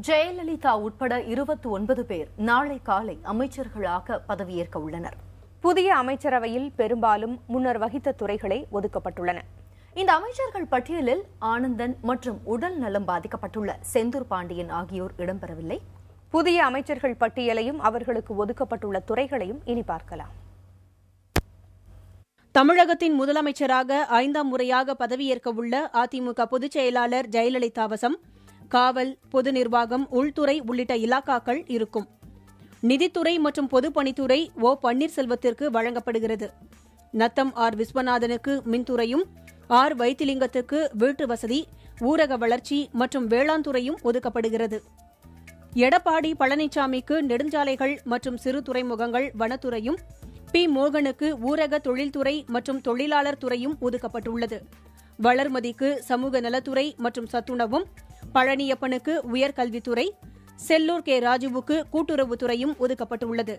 ஜெயலலிதா உட்பட 29 பேர் நாளை காலை அமைச்சர்களாக பதவியேற்க உள்ளனர். புதிய அமைச்சரவையில் பெரும்பாலும் முன்னர் வகித்த துறைகளே ஒதுக்கப்பட்டுள்ளன. இந்த அமைச்சர்கள் பட்டியலில் ஆனந்தன் மற்றும் உடல் நலம் பாதிக்கப்பட்டுள்ள செந்தூர் பாண்டியன் ஆகியோர் இடம்பெறவில்லை. புதிய அமைச்சர்கள் பட்டியலையும் அவர்களுக்கு ஒதுக்கப்பட்டுள்ள துறைகளையும் இனி பார்க்கலாம். தமிழகத்தின் முதலமைச்சராக 5ஆம் முறையாக பதவியேற்க உள்ள அதிமுக பொதுச் செயலாளர் ஜெயலலிதா வசம் காவல், பொது நிர்வாகம், உள்துறை உள்ளிட்ட இலாக்காக்கள் இருக்கும். நிதித்துறை மற்றும் பொதுப்பணித்துறை ஓ பன்னீர்செல்வத்திற்கு வழங்கப்படுகிறது. நத்தம் ஆர் விஸ்வநாதனுக்கு மின்துறையும், ஆர் வைத்திலிங்கத்துக்கு வீட்டு வசதி, ஊரக வளர்ச்சி மற்றும் வேளாண் துறையும் ஒதுக்கப்படுகிறது. எடப்பாடி பழனிசாமிக்கு நெடுஞ்சாலைகள் மற்றும் சிறு துறைமுகங்கள், வனத்துறையும், பி மோகனுக்கு ஊரக தொழில்துறை மற்றும் தொழிலாளர் துறையும் ஒதுக்கப்பட்டுள்ளது. வளர்மதிக்கு சமூக நலத்துறை மற்றும் சத்துணவும், பழனியப்பனுக்கு உயர்கல்வித்துறை, செல்லூர் கே ராஜுவுக்கு கூட்டுறவுத்துறையும் ஒதுக்கப்பட்டுள்ளது.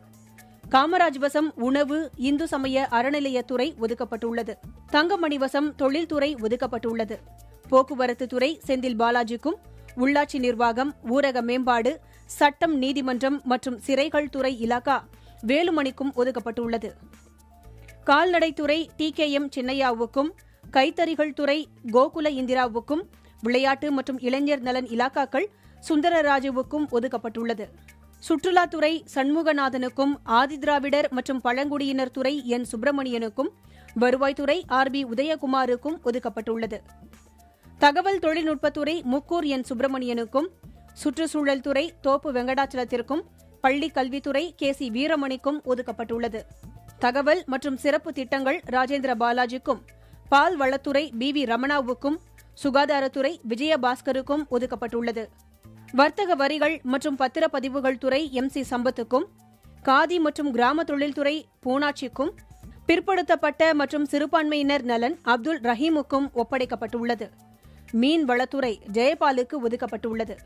காமராஜ் வசம் உணவு, இந்து சமய அறநிலையத்துறை ஒதுக்கப்பட்டுள்ளது. தங்கமணி வசம் தொழில்துறை ஒதுக்கப்பட்டுள்ளது. போக்குவரத்து துறை செந்தில் பாலாஜிக்கும், உள்ளாட்சி நிர்வாகம், ஊரக மேம்பாடு, சட்டம், நீதிமன்றம் மற்றும் சிறைகள் துறை இலாக்கா வேலுமணிக்கும் ஒதுக்கப்பட்டுள்ளது. கால்நடைத்துறை TKM சின்னையாவுக்கும், கைத்தறிகள் துறை கோகுல இந்திராவுக்கும், விளையாட்டு மற்றும் இளைஞர் நலன் இலாக்காக்கள் சுந்தரராஜுவுக்கும் ஒதுக்கப்பட்டுள்ளது. சுற்றுலாத்துறை சண்முகநாதனுக்கும், ஆதிதிராவிடர் மற்றும் பழங்குடியினர் துறை என் சுப்பிரமணியனுக்கும், வருவாய்த்துறை RB உதயகுமாருக்கும் ஒதுக்கப்பட்டுள்ளது. தகவல் தொழில்நுட்பத்துறை முக்கூர் என் சுப்பிரமணியனுக்கும், சுற்றுச்சூழல் துறை தோப்பு வெங்கடாச்சலத்திற்கும், பள்ளிக் கல்வித்துறை KC வீரமணிக்கும் ஒதுக்கப்பட்டுள்ளது. தகவல் மற்றும் சிறப்பு திட்டங்கள் ராஜேந்திர பாலாஜிக்கும், பால் வளத்துறை BV ரமணாவுக்கும், சுகாதாரத்துறை விஜயபாஸ்கருக்கும் ஒதுக்கப்பட்டுள்ளது. வர்த்தக வரிகள் மற்றும் பத்திரப்பதிவுகள் துறை MC சம்பத்துக்கும், காதி மற்றும் கிராம தொழில்துறை பூனாச்சிக்கும், பிற்படுத்தப்பட்ட மற்றும் சிறுபான்மையினர் நலன் அப்துல் ரஹீமுக்கும் ஒப்படைக்கப்பட்டுள்ளது. மீன் வளத்துறை ஜெயபாலுக்கு ஒதுக்கப்பட்டுள்ளது.